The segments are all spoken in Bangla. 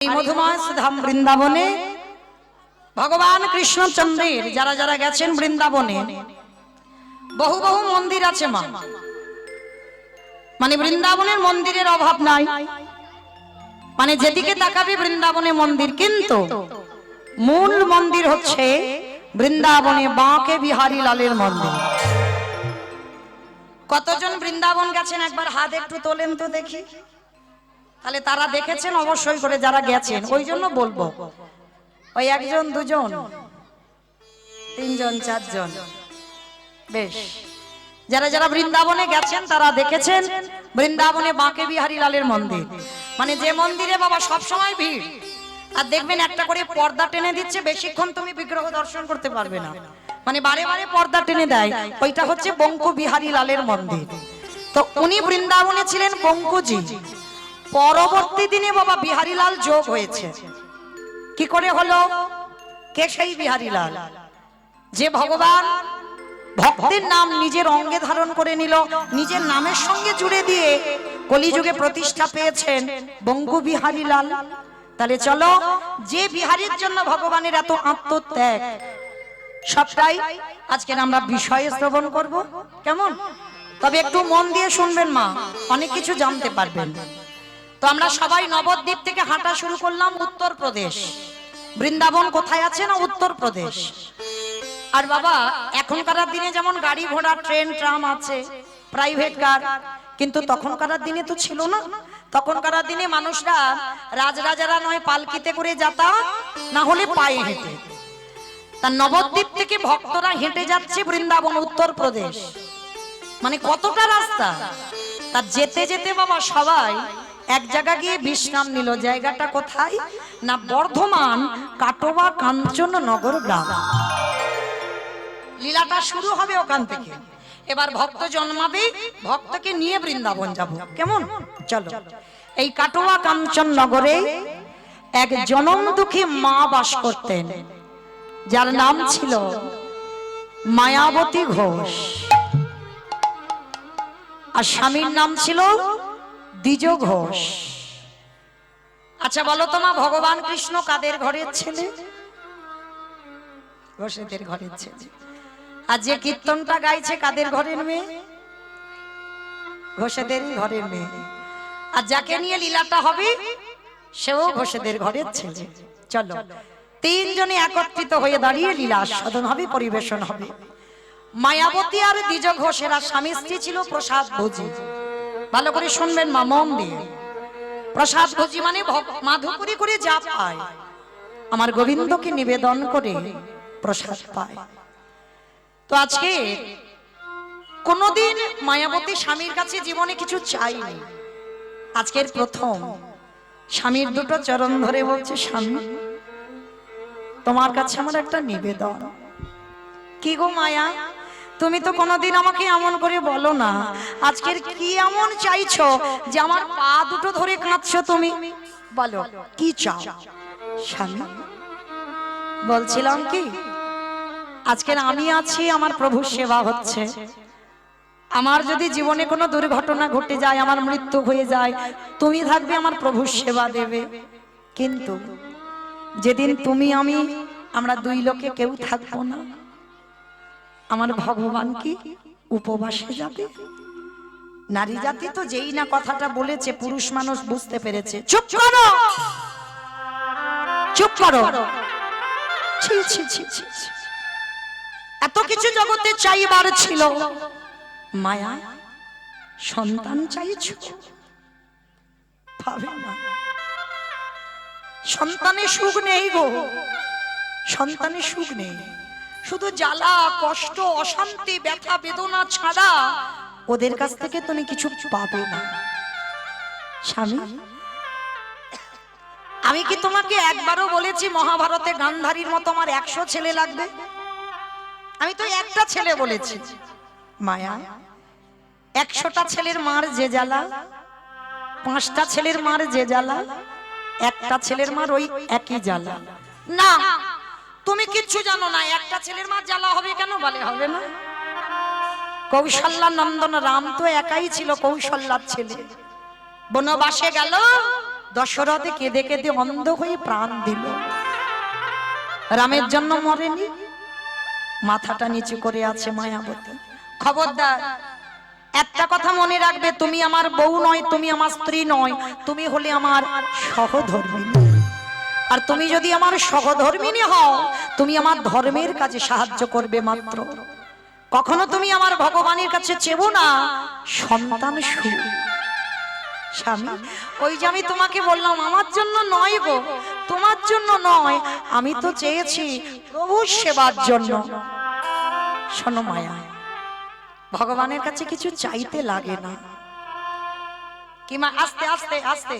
এই মধুময় সুধাম বৃন্দাবনে ভগবান কৃষ্ণচন্দ্রের যারা যারা গেছেন বৃন্দাবনে বহু বহু মন্দির আছে মা, মানে বৃন্দাবনের মন্দিরের অভাব নাই, মানে যেদিকে তাকাবে বৃন্দাবনে মন্দির, কিন্তু মূল মন্দির হচ্ছে বৃন্দাবনে বাঁকে বিহারী লালের মন্দির। কতজন বৃন্দাবন গেছেন একবার হাত একটু তোলেন তো দেখি, তাহলে তারা দেখেছেন অবশ্যই করে যারা গেছেন। ওই জন্য বলবো ওই একজন দুজন তিনজন চারজন, বেশ যারা যারা বৃন্দাবনে গেছেন তারা দেখেছেন বৃন্দাবনে বাঁকে বিহারী লালের মন্দির, মানে যে মন্দিরে বাবা সব সময় ভিড়, আর দেখবেন একটা করে পর্দা টেনে দিচ্ছে, বেশিক্ষণ তুমি বিগ্রহ দর্শন করতে পারবে না, মানে বারে বারে পর্দা টেনে দেয়, ওইটা হচ্ছে বঙ্কু বিহারী লালের মন্দির। তো উনি বৃন্দাবনে ছিলেন বঙ্কুজি, পরবর্তী দিনে বাবা বিহারী লাল যোগ হয়েছে। কি করে হলো? কে সেই বিহারী লাল? যে ভগবান ভক্তের নাম নিজের অঙ্গে ধারণ করে নিল, নিজের নামের সঙ্গে জুড়ে দিয়ে কলিযুগে প্রতিষ্ঠা পেয়েছেন বঙ্কু বিহারী লাল। তাহলে চলো, যে বিহারীর জন্য ভগবানের এত আত্মত্যাগ, সবটাই আজকে আমরা বিষয়ে শ্রবণ করব, কেমন? তবে একটু মন দিয়ে শুনবেন মা, অনেক কিছু জানতে পারবেন। তো আমরা সবাই নবদ্বীপ থেকে হাঁটা শুরু করলাম উত্তরপ্রদেশ। বৃন্দাবন কোথায় আছে না? উত্তরপ্রদেশ। আর বাবা এখনকার দিনে যেমন গাড়ি ঘোড়া ট্রেন ট্রাম আছে, প্রাইভেট কার, কিন্তু তখনকার দিনে তো ছিল না। তখনকার দিনে মানুষরা রাজরাজারা নয় পালকিতে করে যাতায়াত, না হলে পায়ে হেঁটে। তা নবদ্বীপ থেকে ভক্তরা হেঁটে যাচ্ছে বৃন্দাবন উত্তরপ্রদেশ, মানে কতটা রাস্তা। তা যেতে যেতে বাবা সবাই এক জায়গা গিয়ে বিশ্রাম নিল। জায়গাটা কোথায় না? বর্ধমান কাটোয়া কাঞ্চন নগর গ্রাম। লীলাটা শুরু হবে ওখান থেকে। এবার ভক্ত জন্মাবে, ভক্তকে নিয়ে বৃন্দাবন যাব, কেমন? চলো। এই কাটোয়া কাঞ্চন নগরে এক জনম দুঃখী মা বাস করতেন, যার নাম ছিল মায়াবতী ঘোষ, আর স্বামীর নাম ছিল দ্বিজ ঘোষ। আচ্ছা বলো তো মা, ভগবান কৃষ্ণ কাদের ঘরের ছেলে? ঘোষেদের ঘরের ছেলে। আর যে কীর্তনটা গাইছে কাদের ঘরের মেয়ে? ঘোষেদের ঘরের মেয়ে। আর যাকে নিয়ে লীলাটা হবে সেও ঘোষেদের ঘরের ছেলে। চলো, তিনজনে একত্রিত হয়ে দাঁড়িয়ে লীলা আস্বাদন হবে, পরিবেশন হবে। মায়াবতী আর দ্বিজ ঘোষেরা স্বামী স্ত্রী ছিল প্রসাদ ভোজি। ভালো করে শুনবেন মা, মন দিয়ে। প্রসাদ ভোজি মানে মাধুকরী করে যা পায় আমার গোবিন্দকে নিবেদন করে প্রসাদ পায়। তো আজকে কোনদিন মায়াবতী স্বামীর কাছে জীবনে কিছু চাইনি, আজকের প্রথম স্বামীর দুটো চরণ ধরে বলছে, স্বামী তোমার কাছে আমার একটা নিবেদন। কি গো মায়া, তুমি তো কোনোদিন আমাকে এমন করে বলো না, আজকের কি এমন চাইছো যে আমার পা দুটো ধরে কাঁদছো তুমি? বলো কি চাও? স্বামী বলছিলাম কি, আজকের আমি আছি, আমার প্রভুর সেবা হচ্ছে, আমার যদি জীবনে কোনো দুর্ঘটনা ঘটে যায়, আমার মৃত্যু হয়ে যায়, তুমি থাকবে আমার প্রভুর সেবা দেবে। কিন্তু যেদিন তুমি আমি আমরা দুই লোকে কেউ থাকবো না, আমার ভগবান কি উপবাসে যাবে? নারী জাতি তো যেই না কথাটা বলেছে পুরুষ মানুষ বুঝতে পেরেছে। চুপ করো, চুপ করো। ছি ছি ছি ছি, এত কিছু জগতে চাইবার ছিল, মায়া সন্তান চাইছো? পাবে না। সন্তানের সুখ নেই গো, সন্তানের সুখ নেই, শুধু জ্বালা কষ্ট অশান্তি ব্যথা বেদনা ছাড়া ওদের কাছ থেকে তুমি কিছু পাবে না। স্বামী আমি কি তোমাকে একবারও বলেছি মহাভারতে গান্ধারীর মতো আমার 100 ছেলে লাগবে? আমি তো একটা ছেলে বলেছি। মায়া 100টা ছেলের মার যে জ্বালা, 5টা ছেলের মার যে জ্বালা, একটা ছেলের মার ওই একই জ্বালা। না তুমি কিচ্ছু জানো না, একটা ছেলের মার জ্বালা হবে কেন? বলে হবে না। কৌশল্যা নন্দন রাম তো একাই ছিল, কৌশল্যার ছেলে। বনবাসে গেল, দশরথ কেঁদে কেঁদে অন্ধ হয়ে প্রাণ দিল, রামের জন্য মরেনি, মাথাটা নিচু করে আছে মায়াবতী। খবরদার, একটা কথা মনে রাখবে, তুমি আমার বউ নয়, তুমি আমার স্ত্রী নয়, তুমি হলে আমার সহধর্মিণী। আর তুমি যদি আমার সহধর্মিণী হও, তুমি আমার ধর্মের কাজে সাহায্য করবে মাত্র। কখনো তুমি আমার ভগবানের কাছে চেবো না সন্তান সুখ। স্বামী, ওই যে আমি তোমাকে বললাম আমার জন্য নয় গো, তোমার জন্য নয়, আমি তো চেয়েছি প্রভুর সেবার জন্য। শোনো মায়া, ভগবানের কাছে কিছু চাইতে লাগে না। কি মা, আস্তে আস্তে আস্তে,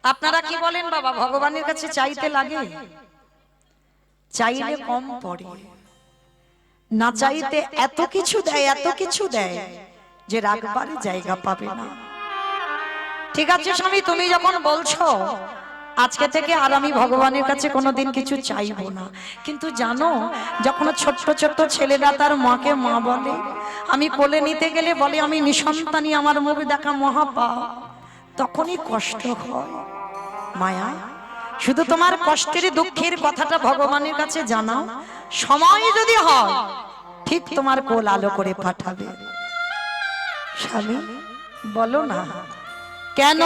আপনারা কি বলেন বাবা, ভগবানের কাছে চাইতে লাগে? চাইলে কম পড়ে, না চাইতে এত কিছু দেয়, এত কিছু দেয় যে রাখবার জায়গা পাবে না। ঠিক আছে স্বামী, তুমি যখন বলছো আজকে থেকে আর আমি ভগবানের কাছে কোনোদিন কিছু চাইবো না, কিন্তু জানো, যখন ছোট্ট ছোট্ট ছেলেরা তার মাকে মা বলে, আমি কোলে নিতে গেলে বলে আমি নিঃসন্তানী, আমার মুখ দেখা মহাপাপ, তখনই কষ্ট হয়। মায়া, শুধু তোমার কষ্টের দুঃখের কথাটা ভগবানের কাছে জানাও, সময় যদি হয় ঠিক তোমার কোল আলো করে পাঠাবে। স্বামী বলো না, কেন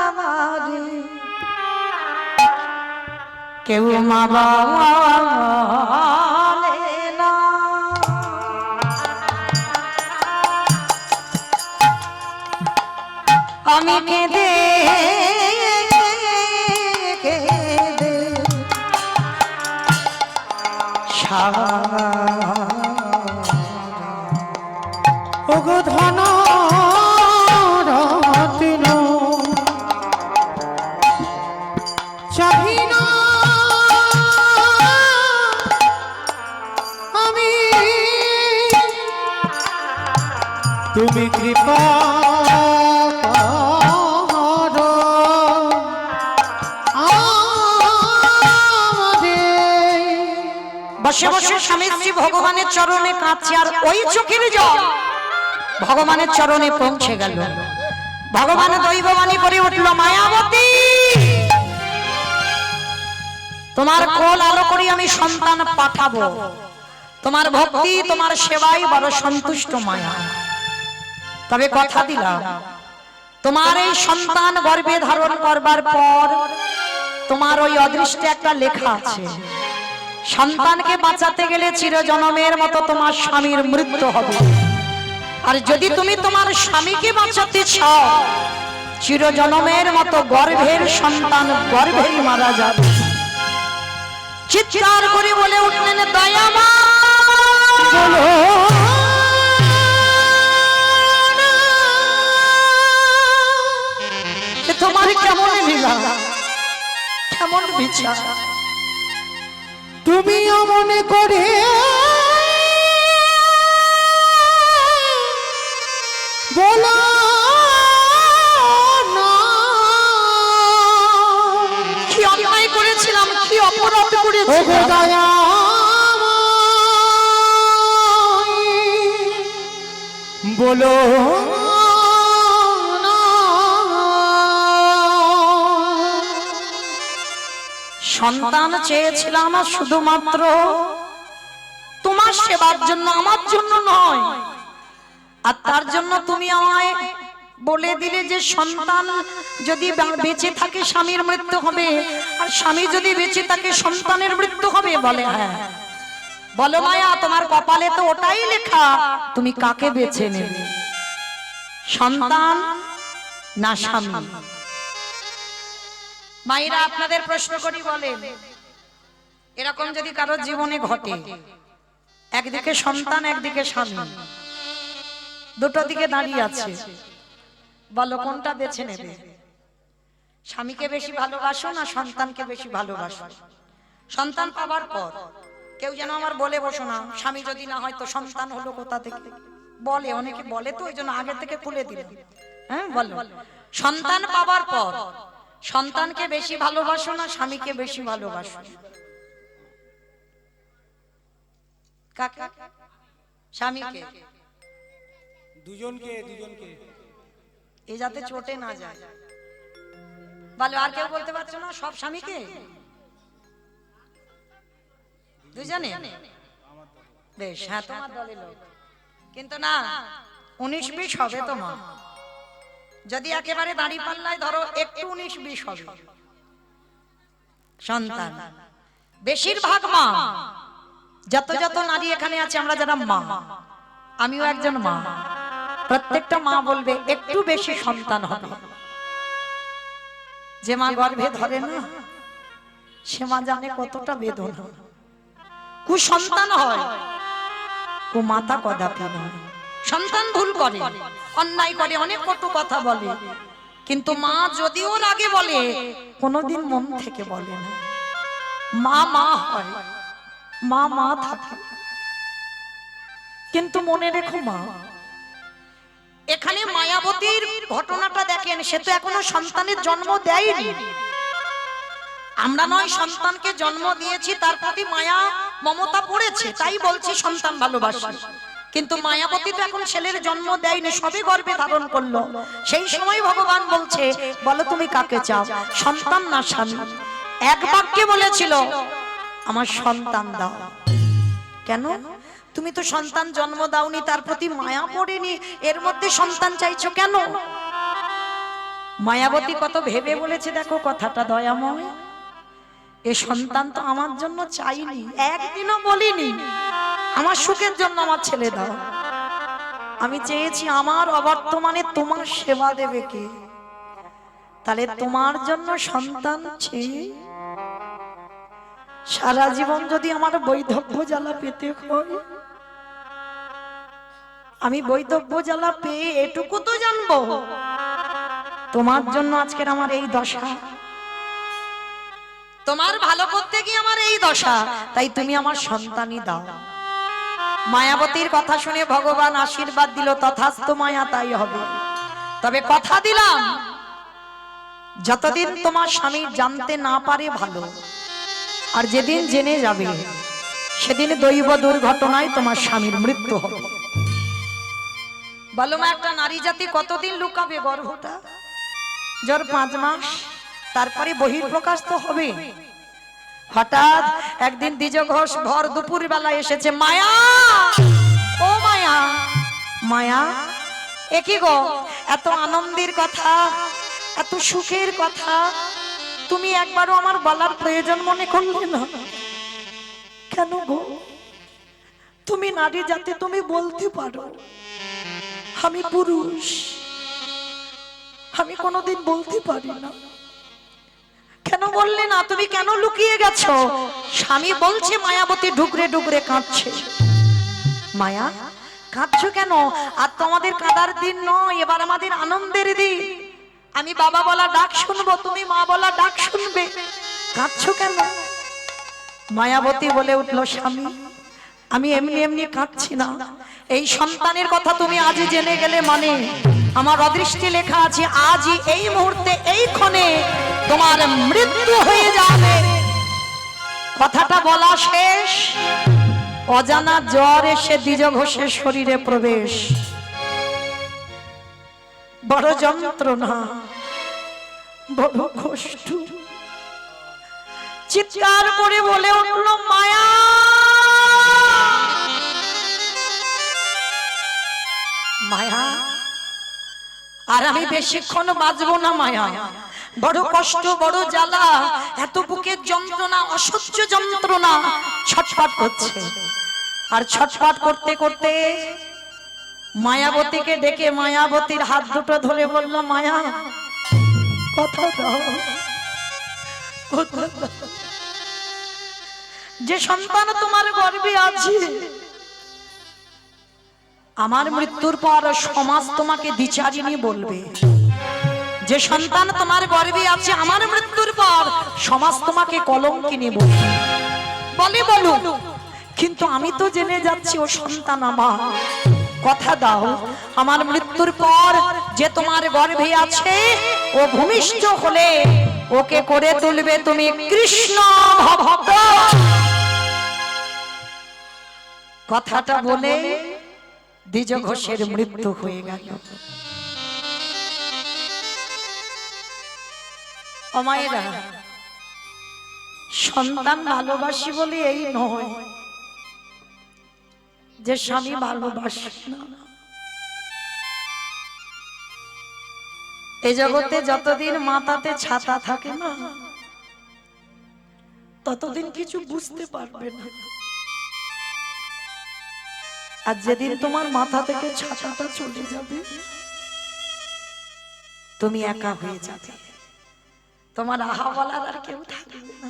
আমারে কেউ মা বলে না, আমি কেঁদে কেঁদে ওগো ধন রত্ন চাহি না আমি, তুমি কৃপা করো আমাদের। বসে বসে স্বামী স্ত্রী ভগবানের চরণে কাঁদছে, আর ওই চোখের জল ভগবানের চরণে পৌঁছে গেল। ভগবান দৈববাণী করে উঠল, মায়াবতী, তোমার কোল আলো করে আমি সন্তান পাঠাবো, তোমার ভক্তি তোমার সেবায় বড় সন্তুষ্ট মায়া। তবে কথা দিলাম, তোমার এই সন্তান গর্ভে ধারণ করবার পর তোমার ওই অদৃষ্টে একটা লেখা আছে, সন্তানকে বাঁচাতে গেলে চিরজনমের মতো তোমার স্বামীর মৃত্যু হবে। আর যদি তুমি তোমার স্বামীকে বাঁচাতে চাও, চিরজনমের মতো গর্ভের সন্তান গর্ভেই মারা যাবে। চিৎকার করে বলে উঠলেন, দয়ামা তোমার কেমন লীলা, কেমন বিচার, তুমিও মনে করে বলো না, কি অন্যায় করেছিলাম, কি অপরাধ করেছিলাম, বলো না। সন্তান চেয়েছিলাম শুধুমাত্র তোমার সেবার জন্য, আমার জন্য নয়। আর তার জন্য তুমি আমায় বলে দিলে যে সন্তান যদি বেঁচে থাকে স্বামীর মৃত্যু হবে, আর স্বামী যদি বেঁচে থাকে সন্তানের মৃত্যু হবে। বলে হ্যাঁ। বলো মায়া, তোমার কপালে তো ওটাই লেখা, তুমি কাকে বেছে নেবে, সন্তান না স্বামী? মায়েরা আপনাদের প্রশ্ন করি, বলে এরকম যদি কারো জীবনে ঘটে, একদিকে সন্তান একদিকে স্বামী, দুটো দিকে দাঁড়িয়ে আছে, বলো কোনটা বেছে নেবে? স্বামীকে বেশি ভালোবাসো না সন্তানকে বেশি ভালোবাসো? সন্তান পাবার পর কেউ যেন আমার বলে বসো না, স্বামী যদি না হয় তো সন্তান হলো কোথা থেকে, বলে, অনেকে বলে, তো ওই জন্য আগে থেকে খুলে দিলাম। হ্যাঁ বলো, সন্তান পাবার পর সন্তানকে বেশি ভালোবাসো না স্বামীকে বেশি ভালোবাসো? কাকে? স্বামীকে? দুজনকে। এ যাতে চটে না যায়। বলো আর কেউ বলতে পারছো না? সব স্বামীকে দুজনে? বেশ, হ্যাঁ তোমার দলের লোক, কিন্তু না 19-20 হবে তোমার। যদি একেবারে দাঁড়ি পাল্লায় ধরো একটু 19-20 হবে সন্তান। বেশিরভাগ মা, যত যত নারী এখানে আছে আমরা যারা মা, আমিও একজন মা, প্রত্যেকটা মা বলবে একটু বেশি সন্তান হবে। যে মা গর্ভে ধরে না সে মা জানে কতটা বেদনা। কুসন্তান হয়, কুমাতা কদাপি নয়। সন্তান ভুল করে, অন্যায় করে, অনেক কটু কথা বলে, কিন্তু মা যদিও রাগে বলে কোনোদিন মন থেকে বলে না। মা মা হয়, মা মা থাকে, কিন্তু মনে রেখো মা, এখানে মায়াবতীর ঘটনাটা দেখেন, সে তো এখনো সন্তানের জন্ম দেয়নি। আমরা নয় সন্তানকে জন্ম দিয়েছি, তার প্রতি মায়া মমতা পড়েছে, তাই বলছি সন্তান ভালোবাসি। কিন্তু মায়াবতী তো এখন ছেলের জন্ম দেয়নি, সবে গর্ভে ধারণ করলো। সেই সময় ভগবান বলছে, বলো তুমি কাকে চাও, সন্তান না স্বামী? এক বাক্যে বলেছিল, আমার সন্তান দাও। কেন? তুমি তো সন্তান জন্ম দাওনি, তার প্রতি মায়া পড়েনি, এর মধ্যে সন্তান চাইছো কেন? মায়াবতী কত ভেবে বলেছে দেখো কথাটা, দয়াময়, এ সন্তান তো আমার জন্য চাইনি, একদিনও বলিনি আমার সুখের জন্য আমার ছেলে দাও। আমি চেয়েছি আমার অবর্তমানে তোমার সেবা দেবে কে, তাহলে তোমার জন্য সন্তান চেয়ে সারা জীবন যদি আমার বৈধব্য জ্বালা পেতে হয়, আমি বৈধব্য জ্বালা পেয়ে এটুকু তো জানবো তোমার জন্য আজকের আমার এই দশা, তোমার ভালো করতে গিয়ে আমার এই দশা, তাই তুমি আমার সন্তানই দাও। মায়াবতীর কথা শুনে ভগবান আশীর্বাদ দিল, তথাস্তু মায়া, তাই হবে। তবে কথা দিলাম, যতদিন তোমার স্বামী জানতে না পারে ভালো, আর যেদিন জেনে যাবে সেদিন দৈব দুর্ঘটনায় তোমার স্বামীর মৃত্যু হবে। বলো মা, একটা নারী জাতি কতদিন লুকাবে গর্ভটা? জ্বর 5 মাস, তারপরে বহির্প্রকাশ তো হবে। হঠাৎ একদিন দ্বিজ ঘোষ ভর দুপুর বেলা এসেছে, মায়া, ও মায়া, মায়া, এ কি গো, এত আনন্দের কথা, এত সুখের কথা তুমি একবারও আমার বলার প্রয়োজন মনে করলে না? কেন গো? তুমি নারী জাতি, তুমি বলতে পারো, আমি পুরুষ, আমি কোনোদিন বলতে পারি না। কেন বললে না? তুমি কেন লুকিয়ে গেছো? স্বামী বলছে, মায়াবতী ডুকরে ডুকরে কাঁদছে। মায়া, কাঁদছো কেন? আর তো আমাদের কাঁদার দিন নয়, এবার আমাদের আনন্দের দিন। আমি বাবা বলা ডাক শুনবো, তুমি মা বলা ডাক শুনবে, কাঁদছো কেন? মায়াবতী বলে উঠলো, স্বামী, আমি এমনি এমনি কাঁদছি না, এই সন্তানের কথা তুমি আজ জেনে গেলে মানে আমার অদৃষ্টে লেখা আছে, আজই এই মুহূর্তে এই ক্ষণে তোমার মৃত্যু হয়ে যাবে। কথাটা বলা শেষ, অজানা জ্বর এসে দ্বিজ ঘোষের শরীরে প্রবেশ। বড় যন্ত্রণা, বড় কষ্ট, চিৎকার করে বলে উঠল, মায়া, মায়া, আর আমি বেশিক্ষণ বাঁচবো না মায়া, বড় কষ্ট, বড় জ্বালা, এত বুকের যন্ত্রণা, অসহ্য যন্ত্রণা, ছটফট করছে। আর ছটফট করতে করতে মায়াবতীকে ডেকে মায়াবতীর হাত দুটো ধরে বলল, মায়া, কথা দাও, কথা দাও, যে সন্তান তোমার গর্ভে আছে, আমার মৃত্যুর পর সমাজ তোমাকে দ্বিচারিণী বলবে। যে সন্তান তোমার গর্ভে আছে, আমার মৃত্যুর পর সমাজ তোমাকে কলঙ্কিনী বলবে। বলে বলুন, কিন্তু আমি তো জেনে যাচ্ছি ও সন্তান আমার। কথা দাও, আমার মৃত্যুর পর যে তোমার গর্ভে আছে, ও ভূমিষ্ঠ হলে ওকে করে তুলবে তুমি কৃষ্ণ ভক্ত। কথাটা বলে দ্বিজ ঘোষের মৃত্যু হয়ে গেল। ও মায়েরা, সন্তান ভালোবাসি বলে এই নয় যে স্বামী ভালোবাসে না। এই জগতে যতদিন মাথাতে ছাতা থাকে না, ততদিন কিছু বুঝতে পারবে না। আর যেদিন তোমার মাথা থেকে ছাতাটা চলে যাবে, তুমি একা হয়ে যাবে, তোমার আহা বলার আর কেউ থাকবে না।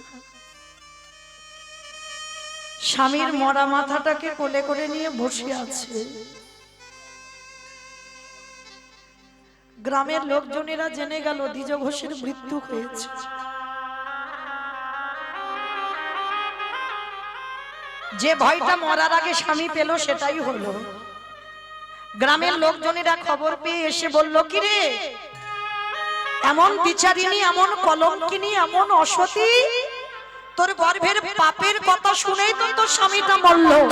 স্বামীর মরা মাথাটাকে কোলে করে নিয়ে বসে আছে। গ্রামের লোকজনেরা জেনে গেল দ্বিজ ঘোষের মৃত্যু হয়েছে। যে ভয়টা মরার আগে স্বামী পেল সেটাই হলো। গ্রামের লোকজনেরা খবর পেয়ে এসে বলল, কি রে, এমন বিচারিনী, এমন কলঙ্কিনী, এমন অসতী, তোর গর্ভের পাপের কথা শুনেই তো তোর স্বামীটা মরল।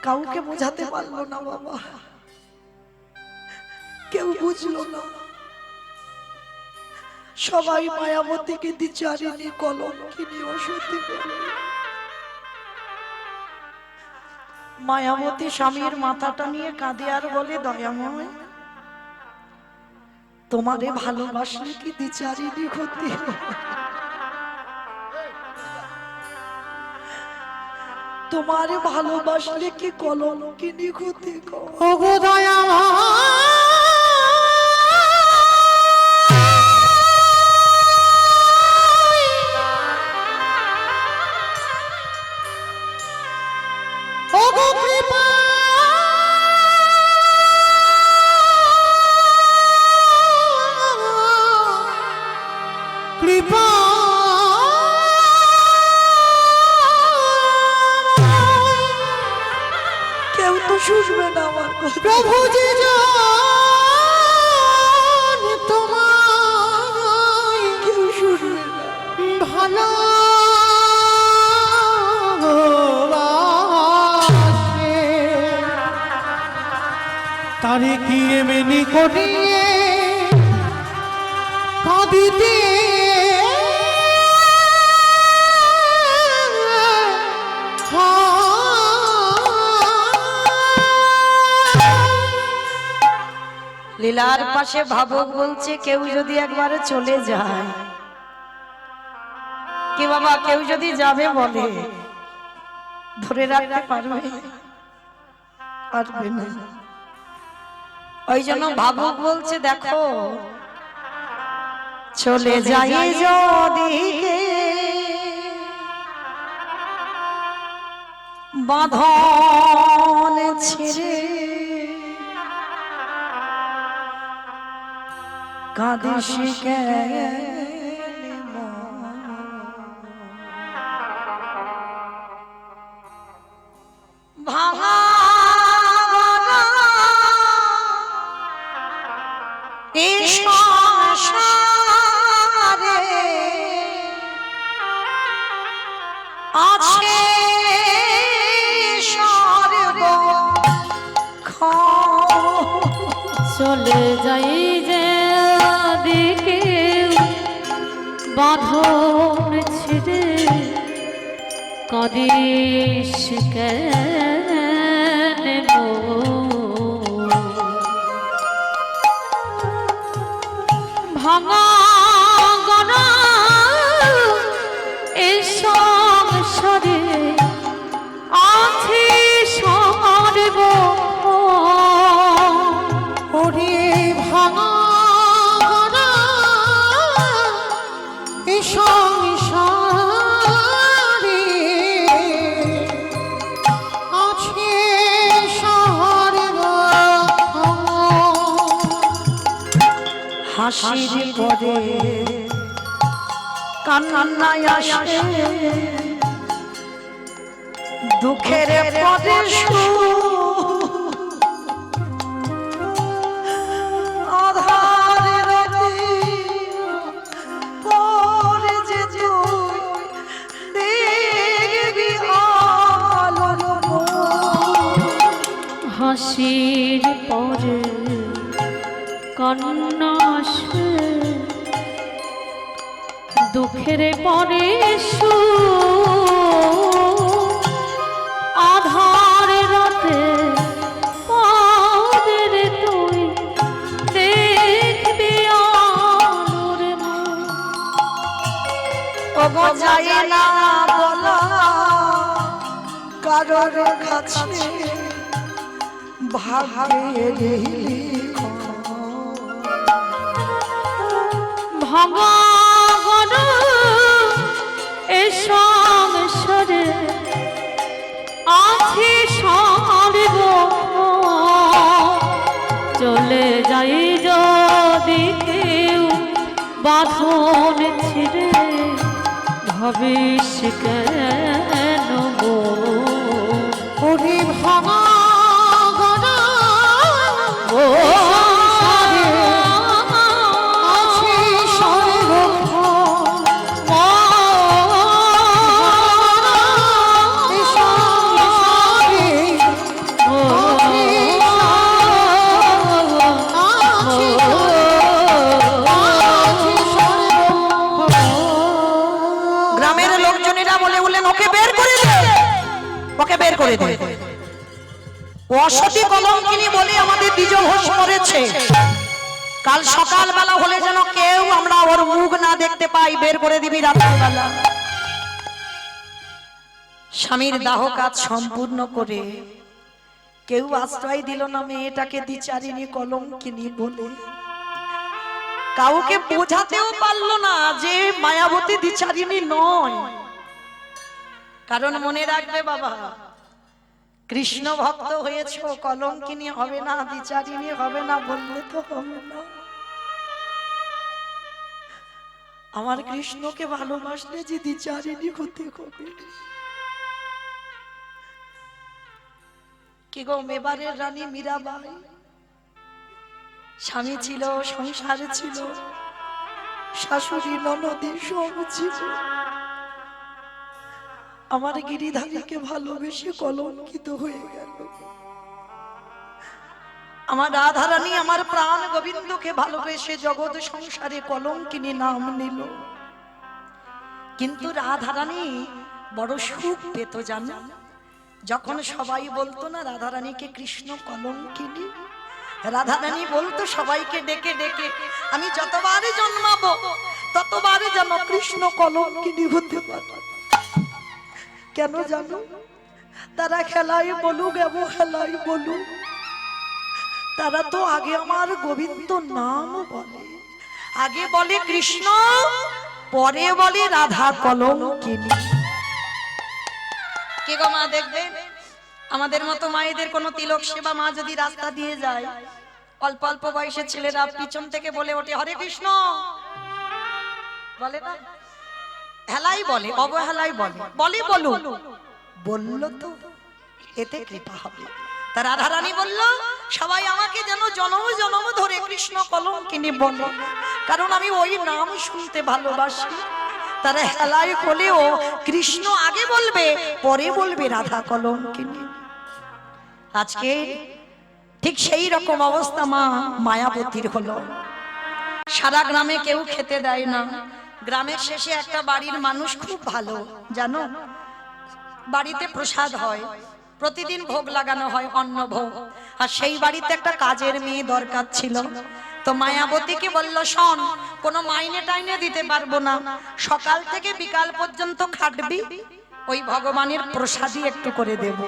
কাউকে বোঝাতে পারলো না বাবা, কেউ বুঝলো না। সবাই মায়াবতীকে দ্বিচারিণী, কলঙ্কিনী, অসতী বলে। মায়াবতী স্বামীর মাথাটা নিয়ে কাঁদে আর বলে, দয়াময়, তোমারে ভালোবাসলে কি দ্বিচারিণী হতে? তোমারে ভালোবাসলে কি কলঙ্কিনী হতে? ওগো দয়াময়, কেউ তো শুনবে না আমার কথা। প্রভু যে তোমায় কেউ শুনবে না, ভালো তারে কি এমনি করিয়ে কাঁদিতে লীলার পাশে ভাবক বলছে, কেউ যদি একবারে চলে যায়, কি বাবা, কেউ যদি যাবে বলে, ধরে রাখতে পারবে? পারবে না। ওই জন্য ভাবক বলছে, দেখো, চলে যাই যদি বাঁধন ছেড়ে, কাঁদিস কেন ভাঙা এই সংসারে আছে চলে যাই যে দিকে বাঁধন ছেড়ে, কাঁদিস কেন ভাঙা গনা এই সংসারে আছে সর্ব ওরে ভাঙা গনা এই সংসারে আছে সর্ব হাসির পরে কান্নায় আসে, দুঃখের পরে আধার রাতে পরে যে তুই দেখবি আলো। হাসির পরে কান্না আসে দুঃখের পরে আধার রাতে পাদের তুই দেখবি আলোর মুখ। ওগো যাই না বলা কারোর কাছে ভাগের ভাঙা গড়া এ সংসারে আছে সার্বভৌম। চলে যাই যদি কেউ বাঁধন ছিঁড়ে ভাবিস কেন গো ওরে ভাঙা গড়া ও অসতী কলঙ্কিনী বলে আমাদের দ্বিজ ঘোষ করেছে। কাল সকাল বেলা হলে যেন কেউ আমরা ওর মুখ না দেখতে পাই, বের করে দিবি রাতের বেলা। স্বামীর দাহ কাজ সম্পূর্ণ করে কেউ আশ্রয় দিল না মেয়েটাকে দ্বিচারিণী কলঙ্কিনী বলে। কাউকে বোঝাতেও পারলো না যে মায়াবতী দ্বিচারিণী নয়। কারণ মনে রাখবে বাবা, কৃষ্ণ ভক্ত হয়েছ, কলঙ্কিনী হবে না, দ্বিচারিণী হবে না বললে তো হবে না। আমার কৃষ্ণকে ভালোবাসলে যে দ্বিচারিণী হতে হবে। কি গো, মেবারের রানী মীরাবাই স্বামী ছিল, সংসার ছিল, শাশুড়ি ননদী সব ছিল। আমার গিরিধারীকে ভালোবেসে কলঙ্কিত হয়ে গেল। আমার রাধারানী আমার প্রাণ গোবিন্দকে ভালোবেসে জগৎ সংসারে কলঙ্কিনী নাম নিল। কিন্তু রাধারানী বড় সুখ পেত জানো, যখন সবাই বলতো না রাধারানীকে কৃষ্ণ কলঙ্কিনী, রাধারানী বলতো সবাইকে ডেকে ডেকে, আমি যতবারই জন্মাবো ততবারই যেন কৃষ্ণ কলঙ্কিনী হতে পারে। কেন জানো? তারা খেলাই বলুক এবং খেলাই বলুক, তারা তো আগে আমার গোবিন্দ নাম বলে, আগে বলে কৃষ্ণ, পরে বলে রাধা কলঙ্কিনী। কে গো মা, দেখবেন আমাদের মতো মায়েদের কোনো তিলক সেবা মা যদি রাস্তা দিয়ে যায়, অল্প অল্প বয়সের ছেলেরা পিছন থেকে বলে ওঠে হরে কৃষ্ণ, বলে না? হেলাই বলে, অবহেলাই বলে, বলি বলু, বললো তো এতে কৃপা হবে। তার রাধারানী বলল সবাই আমাকে যেন জনম জনম ধরে কৃষ্ণ কলঙ্কিনী বলে, কারণ আমি ওই নাম শুনতে ভালোবাসি। তারা হেলাই হলেও কৃষ্ণ আগে বলবে, পরে বলবে রাধা কলঙ্কিনী। আজকে ঠিক সেই রকম অবস্থা মা মায়াবতীর হলো। সারা গ্রামে কেউ খেতে দেয় না। গ্রামের শেষে একটা বাড়ির মানুষ খুব ভালো জানো, বাড়িতে প্রসাদ হয়, প্রতিদিন ভোগ লাগানো হয়, অন্ন ভোগ। আর সেই বাড়িতে একটা কাজের মেয়ে দরকার ছিল। তো মায়াবতীকে বলল, শোন, কোনো মাইনে টাইনে দিতে পারবো না, সকাল থেকে বিকাল পর্যন্ত খাটবি, ওই ভগবানের প্রসাদই একটু করে দেব।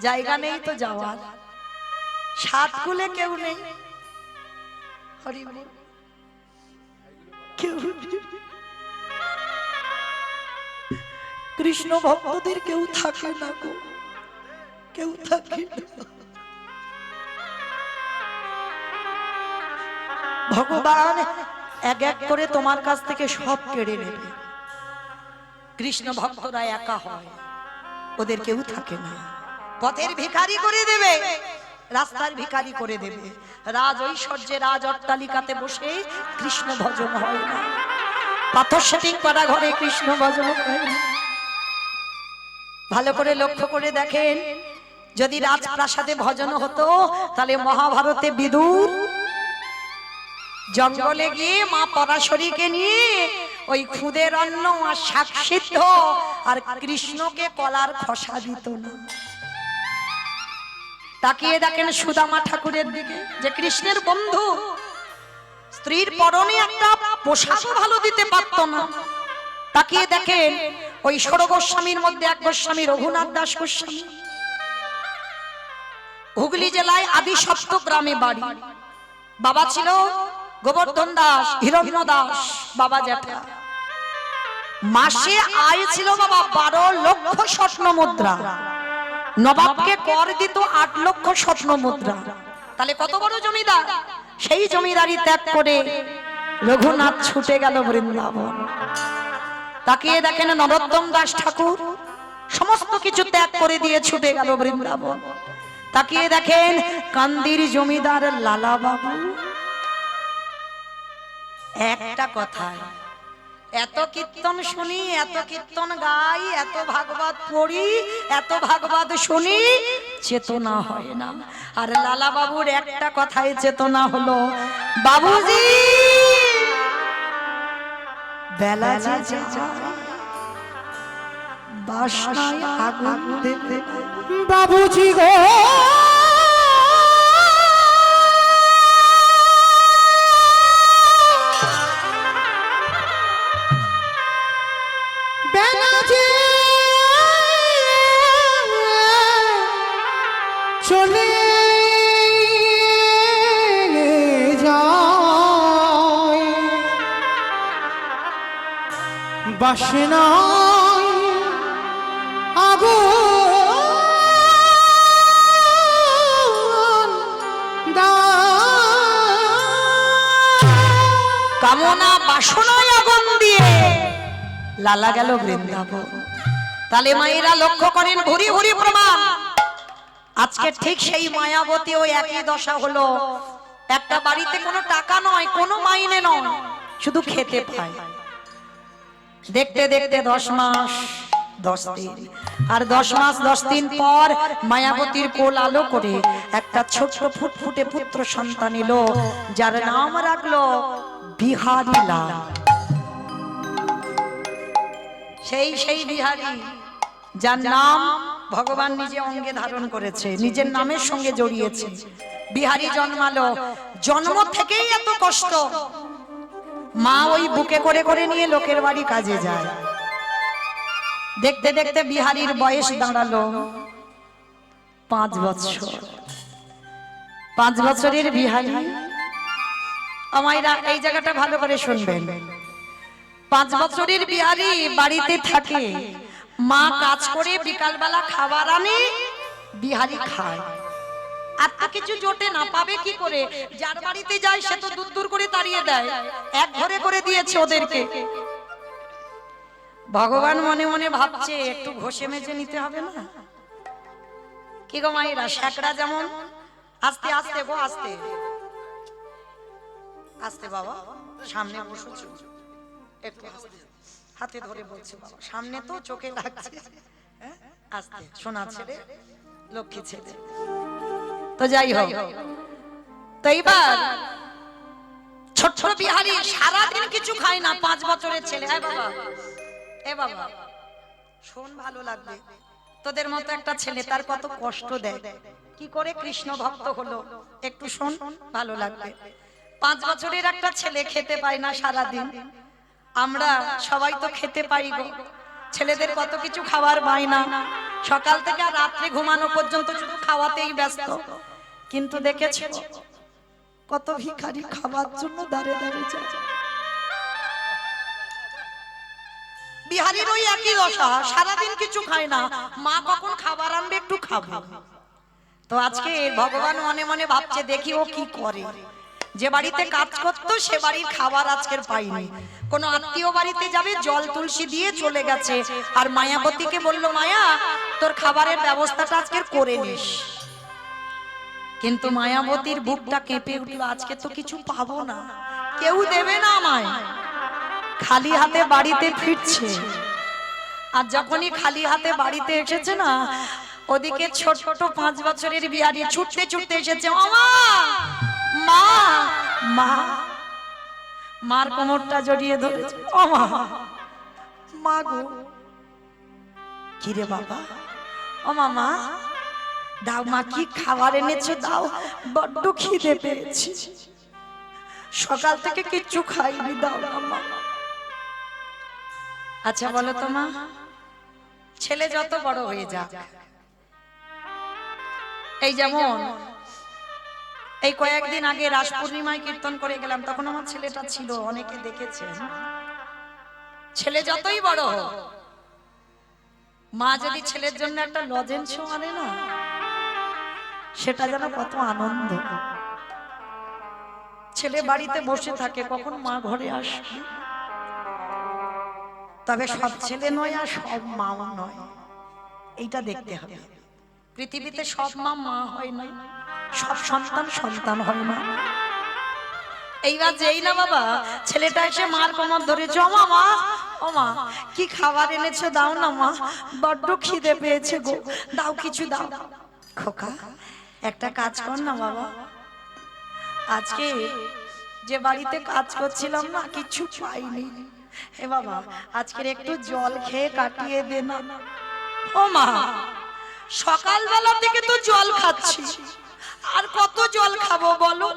জায়গা নেই তো যাওয়ার, সাত কুলে কেউ নেই, হরি বল, কেউ নেই। কৃষ্ণ ভক্তদের কেউ থাকে না গো, কেউ থাকে না। ভগবান এক এক করে তোমার কাছ থেকে সব কেড়ে নেবে। কৃষ্ণ ভক্তরা একা হয়, ওদের কেউ থাকে না। পথের ভিখারি করে দেবে, রাস্তার ভিখারি করে দেবে। রাজ ঐশ্বর্যে রাজ অট্টালিকাতে বসে কৃষ্ণ ভজন হয় না, পাথর সেটিং করা ঘরে কৃষ্ণ ভজন হয় না। ভালো করে লক্ষ্য করে দেখেন, যদি রাজপ্রাসাদে ভজন হতো তাহলে মহাভারতে বিদুর জঙ্গলে গিয়ে মা পরাশরীকে নিয়ে ওই খুদের অন্ন আর শাক সিদ্ধ আর কৃষ্ণকে কলার খসা দিত না। তাকিয়ে দেখেন সুদামা ঠাকুরের দিকে, যে কৃষ্ণের বন্ধু, স্ত্রীর পরনে একটা পোশাক ভালো দিতে পারত না। তাকিয়ে দেখেন ওই ষোড় গোস্বামীর মধ্যে এক গোস্বামী রঘুনাথ দাস গোস্বামী, হুগলি জেলায় আদি সপ্ত গ্রামে বাড়ি। বাবা ছিল গোবর্ধন দাস, হিরণ্য দাস বাবা জ্যাঠা। মাসে আয় ছিল বাবা 12 লক্ষ স্বর্ণ মুদ্রা। নবাবকে কর দিত 8 লক্ষ স্বর্ণ মুদ্রা। তাহলে কত বড় জমিদার! সেই জমিদারি ত্যাগ করে রঘুনাথ ছুটে গেল বৃন্দাবন। তাকিয়ে দেখেন নরোত্তম দাস ঠাকুর সমস্ত কিছু ত্যাগ করে দিয়ে ছুটে গেল বৃন্দাবন। তাকিয়ে দেখেন কান্দির জমিদার লালা বাবু, একটা কথায় এত কীর্তন শুনি, এত কীর্তন গাই, এত ভাগবত পড়ি, এত ভাগবত শুনি, চেতনা হয় না। আর লালা বাবুর একটা কথায় চেতনা হলো, বাবুজি বেলা যে যায় বাসনায় আগুন দেবে, বাবুজি গো চলে যায় বাসনায় আগুন কামনা বাসনায় আগুন দিয়ে লালা গেল বৃন্দাবন। তাহলে মায়েরা লক্ষ্য করেন, ভুরি ভুরি প্রমাণ। আজকে ঠিক সেই মায়াবতী ওই একই দশা হলো। একটা বাড়িতে কোনো টাকা নয়, কোনো মাইনে নয়, শুধু খেতে পায়। দেখতে দেখতে 10 মাস 10 দিন, আর 10 মাস 10 দিন পর মায়াবতীর কোল আলো করে একটা ছোট্ট ফুটফুটে পুত্র সন্তান এলো, যার নাম রাখলো বিহারী লাল। সেই বিহারী, যার নাম ভগবান নিজে অঙ্গে ধারণ করেছে, নিজের নামের সঙ্গে জড়িয়েছে। বিহারী জন্মালো, জন্ম থেকেই এত কষ্ট। মা ওই বুকে করে করে নিয়ে লোকের বাড়ি কাজে যায়। দেখতে দেখতে বিহারীর বয়স দাঁড়ালো 5 বছর। 5 বছরের বিহারী, আমায়রা এই জায়গাটা ভালো করে শুনবেন। 5 বছরের বিহারী বাড়িতে থাকে, মা কাজ করে বিকালবেলা খাবার আনে, বিহারী খায়। আর তো কিছু জোটে না, পাবে কি করে? যার বাড়িতে যায় সে তো দূর দূর করে তাড়িয়ে দেয়, এক ঘরে করে দিয়েছে ওদেরকে। ভগবান মনে মনে ভাবছে একটু ঘষে মেজে নিতে হবে না? কি গো মায়েরা, শেকড়া যেমন আস্তে আস্তে গো, আস্তে আস্তে বাবা, সামনে বসেছো একটু আস্তে, হাতে ধরে বলছে বাবা, সামনে তো চোখে লাগছে, আস্তে, সোনা ছেলে, লক্ষ্মী ছেলে। তো যাই হোক, তো এইবার ছোট্ট বিহারী সারাদিন কিছু খায় না, 5 বছরের ছেলে। এ বাবা শোন, ভালো লাগবে, তোদের মতো একটা ছেলে তার কত কষ্ট দেয়, কি করে কৃষ্ণ ভক্ত হলো, একটু শোন, ভালো লাগবে। 5 বছরের একটা ছেলে খেতে পায় না সারাদিন। আমরা সবাই তো খেতে পাই গো, ছেলেদের কত কিছু খাবার পাই না, সকাল থেকে রাত্রে ঘুমানো পর্যন্ত শুধু খাওয়াতেই ব্যস্ত। কিন্তু দেখেছো কত ভিখারি খাবার জন্য দাঁড়ে দাঁড়ে যায়। বিহারীর ওই একই দশা, সারাদিন কিছু খায় না, মা কখন খাবার আনবে একটু খাবো। তো আজকে ভগবান মনে মনে ভাবছে দেখি ও কি করে। যে বাড়িতে কাজ করতো সে বাড়ির খাবার আজকের পাইনি, কোন আত্মীয় বাড়িতে যাবে জল তুলসী দিয়ে চলে গেছে, আর মায়াবতীকে বলল মায়া তোর খাবারের ব্যবস্থাটা আজকের করে নিস। কিন্তু মায়াবতীর বুকটা কেঁপে উঠলো, আজকে তো কিছু পাবো না, কেউ দেবে না আমায়, খালি হাতে বাড়িতে ফিরছে। আর যখনই খালি হাতে বাড়িতে এসেছে না, ওদিকে ছোট 5 বছরের বিহারি ছুটতে ছুটতে এসেছে, মামা মা মা, মার কোমরটা জড়িয়ে ধরেছে। ও মা, মা গো, কি রে বাবা? ও মামা দাও, মা কি খাবার এনেছো দাও, বড্ড খিদে পেয়েছি, সকাল থেকে কিচ্ছু খাইনি, দাও না মা। আচ্ছা বলো তো মা, ছেলে যত বড় হয়ে যাক, এই যেমন এই কয়েকদিন আগে রাস পূর্ণিমায় কীর্তন করে গেলাম, তখন আমার ছেলেটা ছিল, অনেকে দেখেছে। ছেলে যতই বড় হোক, মা যদি ছেলের জন্য একটা লজেন্স আনে না, সেটা যেন কত আনন্দ। ছেলে বাড়িতে বসে থাকে, কখন মা ঘরে আসবে। তবে সব ছেলে নয় আর সব মাও নয়, এইটা দেখতে হবে। পৃথিবীতে সব মা মা হয় না, সব সন্তান সন্তান হয় না। এইবার যেই না বাবা ছেলেটা এসে মার কোমর ধরেছে, ও মামা ও মা কি খাবার এনেছো দাও না মা, বড্ড খিদে পেয়েছে গো, দাও কিছু দাও। খোকা একটা কাজ কর না বাবা, আজকে যে বাড়িতে কাজ করছিলাম না কিছু পাইনি, হে বাবা আজকের একটু জল খেয়ে কাটিয়ে দে না। ও মা সকালবেলা থেকে তো জল খাচ্ছি, আর কত জল খাবো বলো,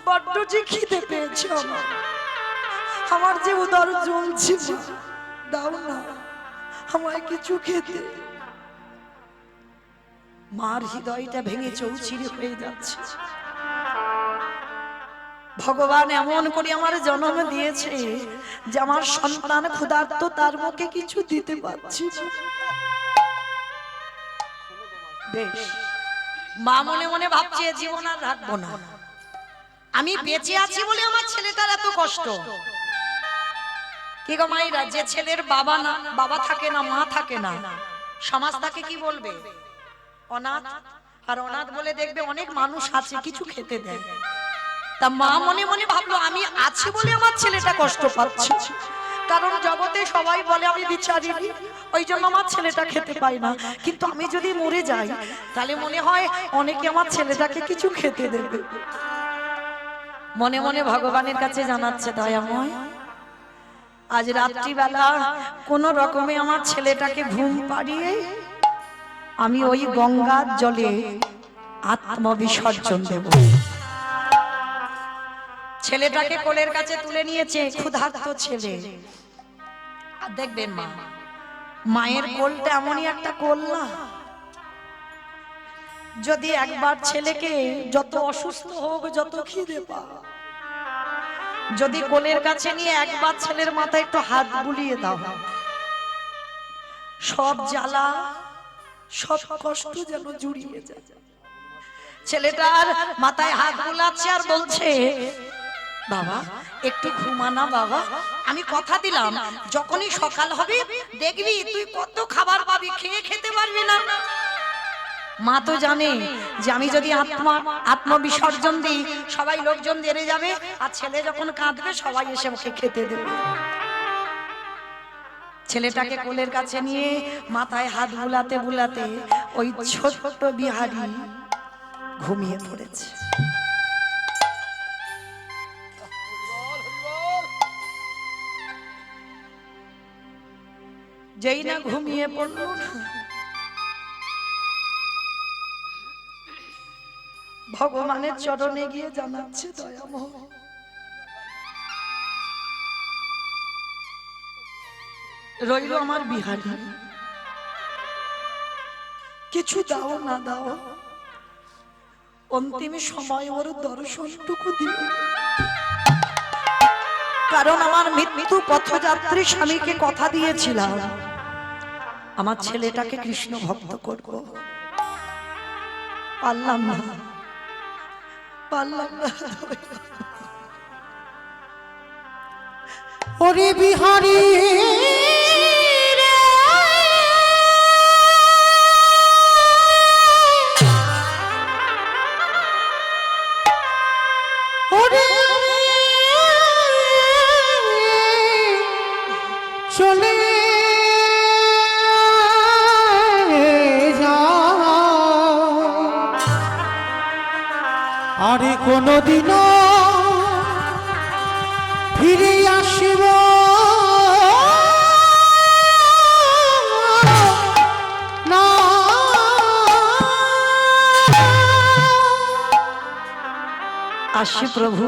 বড্ড যে খিদে পেয়েছে আমার যে উদর জ্বলছে, দাও না আমায় কিছু খেতে। মার হৃদয়টা ভেঙে চৌচির হয়ে যাচ্ছে। ভগবান এমন করে আমার জন্ম দিয়েছে যে আমার সন্তান ক্ষুধার্ত, তার মুখে কিছু দিতে পারছি না। বেশ, মা মনে মনে ভাবছে জীবন আর রাখবো না, আমি বেঁচে আছি বলে আমার ছেলেটার এত কষ্ট। কি গো মায়েরা, যে ছেলের বাবা না, বাবা থাকে না, মা থাকে না, সমাজ তাকে কি বলবে? অনাথ। আর অনাথ বলে দেখবে অনেক মানুষ আছে কিছু খেতে দেয়। তা মা মনে মনে ভাবলো আমি আছি বলে আমার ছেলেটা কষ্ট পাচ্ছে, কারণ জগতে সবাই বলে আমি বিচারিনি, ওই জন্য আমার ছেলেটা খেতে পায় না। কিন্তু আমি যদি মরে যাই তাহলে মনে হয় অনেকে আমার ছেলেটাকে কিছু খেতে দেবে। মনে মনে ভগবানের কাছে জানাচ্ছে, দয়াময় আজ রাত্রিবেলা কোন রকমে আমার ছেলেটাকে ঘুম পাড়িয়ে আমি ওই গঙ্গার জলে আত্মবিসর্জন দেব। ছেলেটাকে কোলের কাছে তুলে নিয়েছে, ক্ষুধার্ত ছেলে। আর দেখবেন মা, মায়ের কোলটা এমনই একটা কোল না, যদি একবার ছেলেকে যত অসুস্থ হোক, যত খিদে পাক, যদি কোলের কাছে নিয়ে একবার ছেলের মাথায় একটু হাত বুলিয়ে দাও, সব জ্বালা সব কষ্ট যেন জুড়িয়ে যায়। ছেলেটার মাথায় হাত বুলাচ্ছে আর বলছে, বাবা একটু ঘুমানা বাবা, আমি কথা দিলাম যখনই সকাল হবে দেখবি তুই কত খাবার পাবি, খেয়ে খেতে পারবি না। মা তো জানে যে আমি যদি আত্মবিসর্জন দিই সবাই লোকজন জেনে যাবে, আর ছেলে যখন কাঁদবে সবাই এসে ওকে খেতে দেবে। ছেলেটাকে কোলের কাছে নিয়ে মাথায় হাত বুলাতে বুলাতে ওই ছোট্ট বিহারি ঘুমিয়ে পড়েছে। যেই না ঘুমিয়ে পড়ল, ভগবানের চরণে গিয়ে জানাচ্ছে, দয়াময় রইল আমার বিহারি, কিছু দাও না দাও, অন্তিম সময় ওর দর্শনটুকু দিও, কারণ আমার মৃত্যু পথযাত্রী স্বামীকে কথা দিয়েছিলাম আমার ছেলেটাকে কৃষ্ণ ভক্ত করব, পারলাম না পারলাম না। ওরে বিহারি ওরে চলে যা কোনদিন ফিরে আসিব না। আসি প্রভু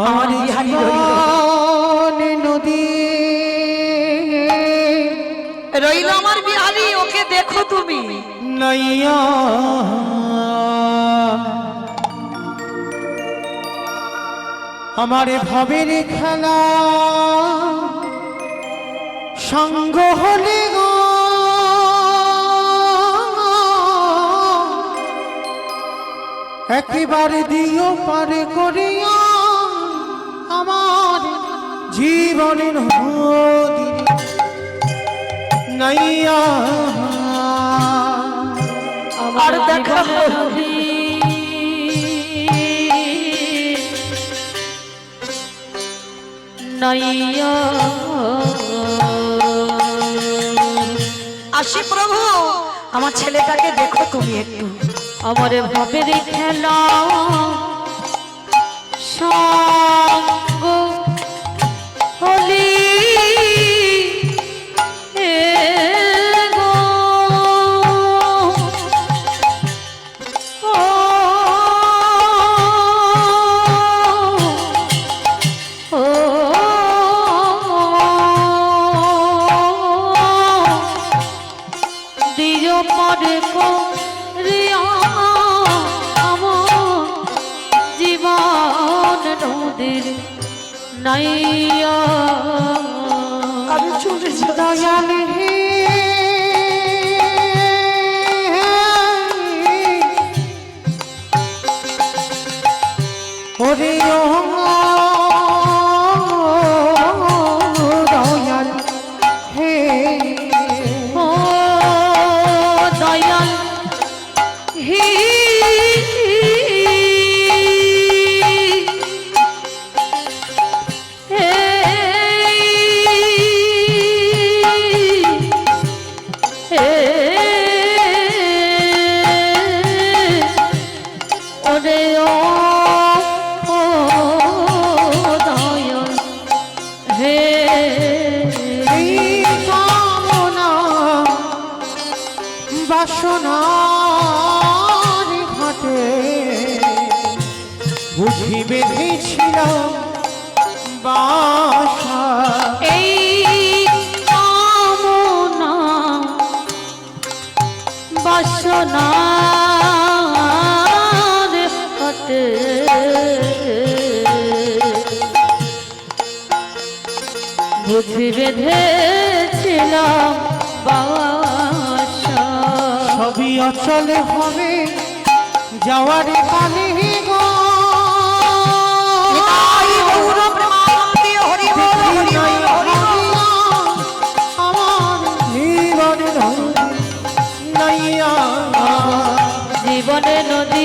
আমার বিহারী রইল। জীবনে নদী রইল আমার বিহারি, ওকে দেখো তুমি। নইয়া আমার ভবের খেলা সঙ্গ হলে গো একেবারে দিও পারে করিয়া আমার জীবনের নদী নাইয়া আর দেখা নাইয়া আসি প্রভু, আমার ছেলেটাকে দেখো তুমি একটু। আমার ভাবের খেলা সঙ্গ হলি গো ও দিও পরে রিয়া আমার জীবন নদীর নাইয়া আমি চলে যাই। দয়াল হে ওরে ও দয়াল হে ও দয়াল হি ওরে ও দয়াল হে এই কামনা বাসনার ঘাটে বুঝি বেঁধেছিলাম বাসা এই কামনা বাসনার হাতে বুঝি বেঁধেছিলাম বাসা সবই অচল হবে যাওয়ার কালে গো নিতাই গৌর প্রেমানন্দে হরি বল, হরি বল, হরি বল। আমার জীবন নাইয়া জীবনে নদী